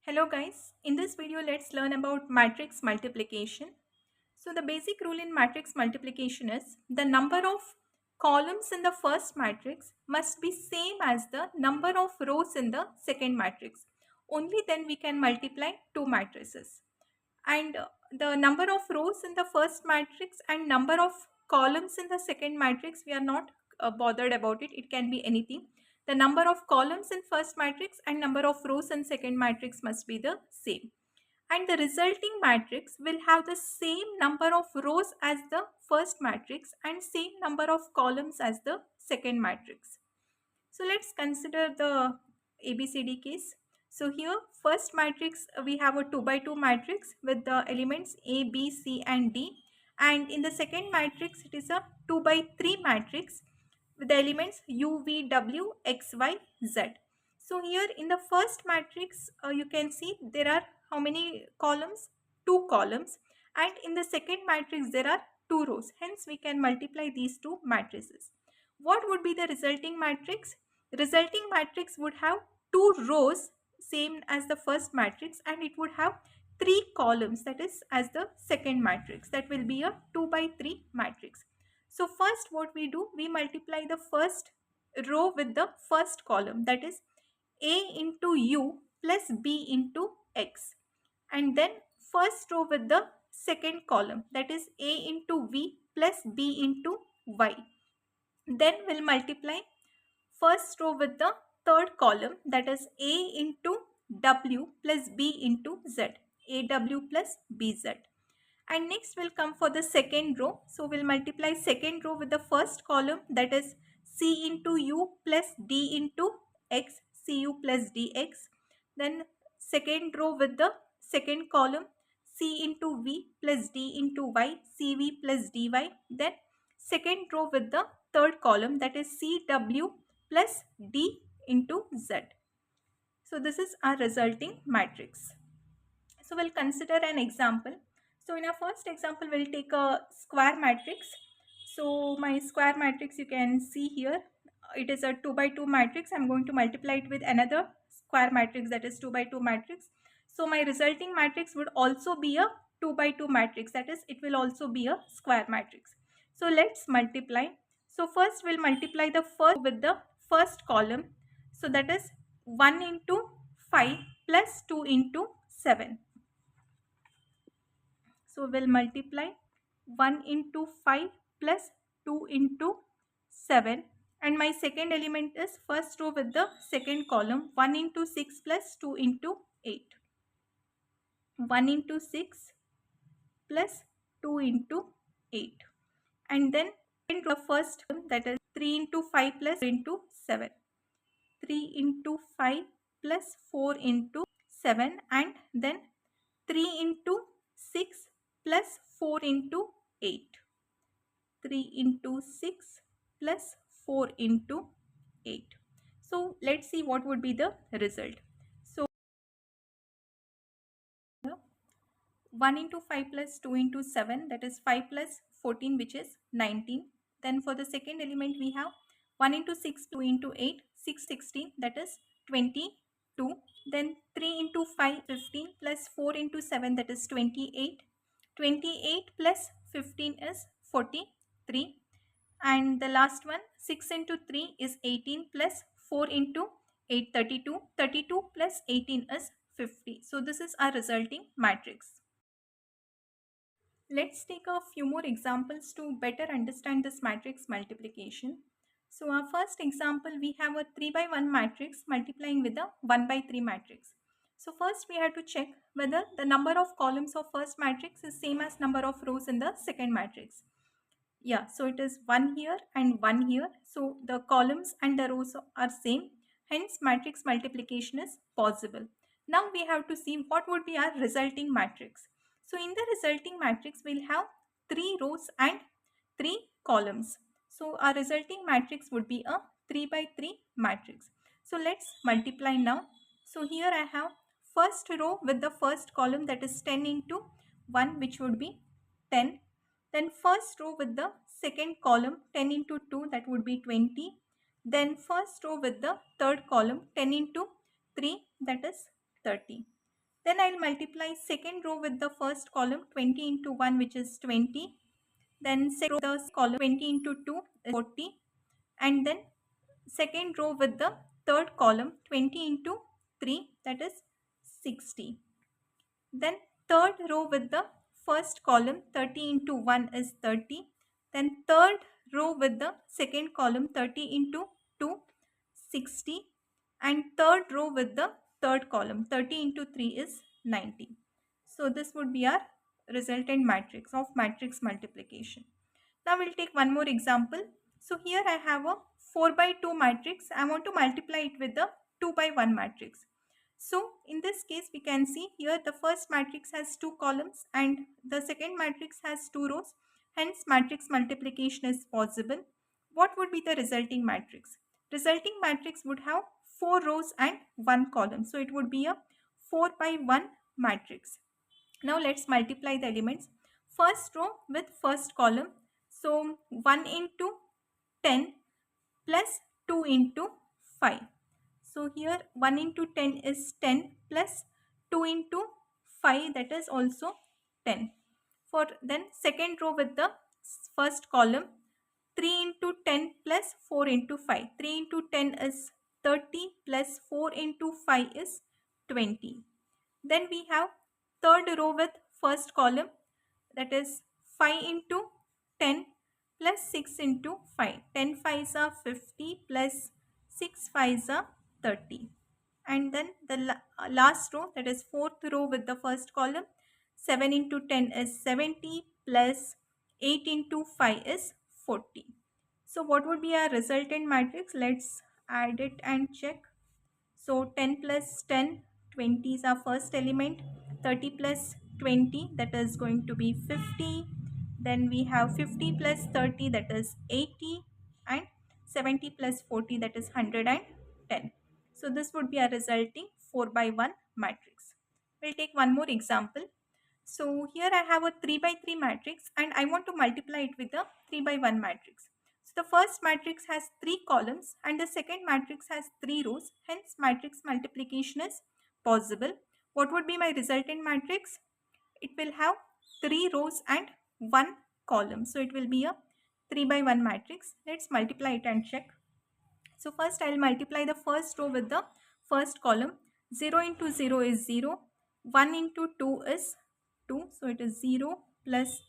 Hello guys, in this video let's learn about matrix multiplication. So the basic rule in matrix multiplication is the number of columns in the first matrix must be same as the number of rows in the second matrix. Only then we can multiply two matrices. And the number of rows in the first matrix and number of columns in the second matrix, we are not bothered about it. It can be anything. The number of columns in first matrix and number of rows in second matrix must be the same. And the resulting matrix will have the same number of rows as the first matrix and same number of columns as the second matrix. So let's consider the ABCD case. So here first matrix we have a 2 by 2 matrix with the elements A, B, C and D, and in the second matrix it is a 2 by 3 matrix with the elements U, V, W, X, Y, Z. So here in the first matrix you can see there are how many columns? 2 columns, and in the second matrix there are 2 rows. Hence we can multiply these two matrices. What would be the resulting matrix? Resulting matrix would have 2 rows same as the first matrix, and it would have 3 columns, that is as the second matrix. That will be a 2 by 3 matrix. So first what we do, we multiply the first row with the first column, that is A into U plus B into X, and then first row with the second column, that is A into V plus B into Y. Then we'll multiply first row with the third column, that is A into W plus B into Z, AW plus BZ. And next will come for the second row. So we'll multiply second row with the first column, that is C into U plus D into X, CU plus DX. Then second row with the second column, C into V plus D into Y, CV plus DY. Then second row with the third column, that is CW plus D into Z. So this is our resulting matrix. So we'll consider an example. So in our first example, we'll take a square matrix. So my square matrix you can see here, it is a 2 by 2 matrix. I'm going to multiply it with another square matrix, that is 2 by 2 matrix. So my resulting matrix would also be a 2 by 2 matrix, that is it will also be a square matrix. So let's multiply. So first we'll multiply the first with the first column. So that is 1 into 5 plus 2 into 7. So we'll multiply 1 into 5 plus 2 into 7. And my second element is first row with the second column, 1 into 6 plus 2 into 8. 1 into 6 plus 2 into 8. And then the first term, that is 3 into 5 plus 2 into 7. 3 into 5 plus 4 into 7, and then 3 into 6 plus 4 into 8. 3 into 6 plus 4 into 8. So let's see what would be the result. So 1 into 5 plus 2 into 7, that is 5 plus 14, which is 19. Then for the second element we have 1 into 6, 2 into 8, 6, 16, that is 22. Then 3 into 5, 15 plus 4 into 7, that is 28. 28 plus 15 is 43. And the last one, 6 into 3 is 18 plus 4 into 8, 32. 32 plus 18 is 50. So this is our resulting matrix. Let's take a few more examples to better understand this matrix multiplication. So our first example, we have a 3 by 1 matrix multiplying with a 1 by 3 matrix. So first we have to check whether the number of columns of first matrix is same as number of rows in the second matrix. Yeah, so it is 1 here and 1 here. So the columns and the rows are same. Hence matrix multiplication is possible. Now we have to see what would be our resulting matrix. So in the resulting matrix, we'll have 3 rows and 3 columns. So our resulting matrix would be a 3 by 3 matrix. So let's multiply now. So here I have first row with the first column, that is 10 into 1, which would be 10. Then first row with the second column, 10 into 2, that would be 20. Then first row with the third column, 10 into 3, that is 30. Then I'll multiply second row with the first column, 20 into 1, which is 20. Then second row with the column, 20 into 2 is 40. And then second row with the third column, 20 into 3, that is 60. Then third row with the first column, 30 into 1 is 30. Then third row with the second column, 30 into 2, 60. And third row with the third column, 30 into 3 is 90. So this would be our resultant matrix of matrix multiplication. Now we'll take one more example. So here I have a 4 by 2 matrix. I want to multiply it with the 2 by 1 matrix. So in this case, we can see here the first matrix has 2 columns and the second matrix has 2 rows. Hence, matrix multiplication is possible. What would be the resulting matrix? Resulting matrix would have 4 rows and 1 column. So it would be a 4 by 1 matrix. Now let's multiply the elements. First row with first column. So 1 into 10 plus 2 into 5. So here 1 into 10 is 10 plus 2 into 5, that is also 10. For then second row with the first column, 3 into 10 plus 4 into 5. 3 into 10 is 30 plus 4 into 5 is 20. Then we have third row with first column, that is 5 into 10 plus 6 into 5. 10 5s are 50 plus 6 5s are 30. And then the last row, that is fourth row with the first column, 7 into 10 is 70 plus 8 into 5 is 40. So what would be our resultant matrix? Let's add it and check. So 10 plus 10, 20 is our first element. 30 plus 20, that is going to be 50. Then we have 50 plus 30, that is 80. And 70 plus 40, that is 110. So this would be a resulting 4 by 1 matrix. We'll take one more example. So here I have a 3 by 3 matrix and I want to multiply it with a 3 by 1 matrix. So the first matrix has 3 columns and the second matrix has 3 rows. Hence matrix multiplication is possible. What would be my resultant matrix? It will have 3 rows and 1 column. So it will be a 3 by 1 matrix. Let's multiply it and check. So first I will multiply the first row with the first column. 0 into 0 is 0. 1 into 2 is 2. So it is 0 plus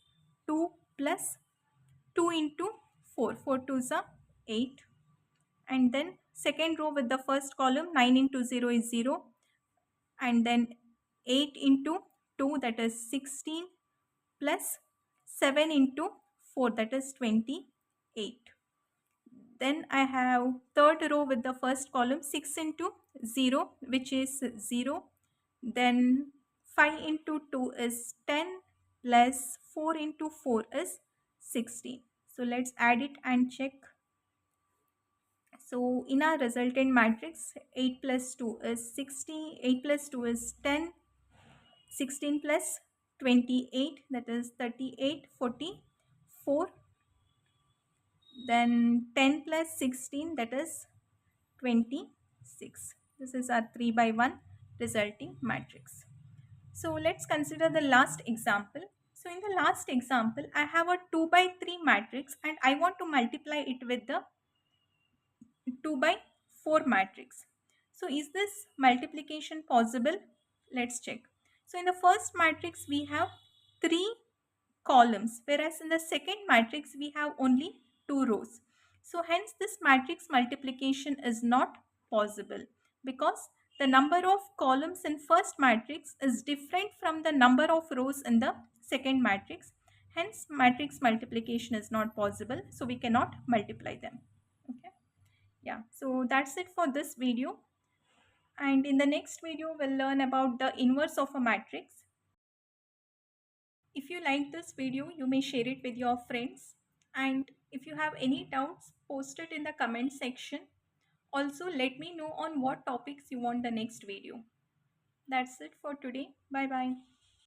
2 plus 2 into 4. 4 2s are 8. And then second row with the first column, 9 into 0 is 0. And then 8 into 2, that is 16, plus 7 into 4, that is 28. Then I have third row with the first column, 6 into 0, which is 0. Then 5 into 2 is 10 plus 4 into 4 is 16. So let's add it and check. So in our resultant matrix, 8 plus 2 is 60, 8 plus 2 is 10, 16 plus 28, that is 38, 44. Then 10 plus 16, that is 26. This is our 3 by 1 resulting matrix. So let's consider the last example. So in the last example, I have a 2 by 3 matrix and I want to multiply it with the 2 by 4 matrix. So is this multiplication possible? Let's check. So in the first matrix, we have 3 columns, whereas in the second matrix, we have only 2 rows. So hence this matrix multiplication is not possible because the number of columns in first matrix is different from the number of rows in the second matrix. Hence matrix multiplication is not possible. So we cannot multiply them. Okay. Yeah. So that's it for this video. And in the next video, we'll learn about the inverse of a matrix. If you like this video, you may share it with your friends. And if you have any doubts, post it in the comment section. Also, let me know on what topics you want the next video. That's it for today. Bye bye.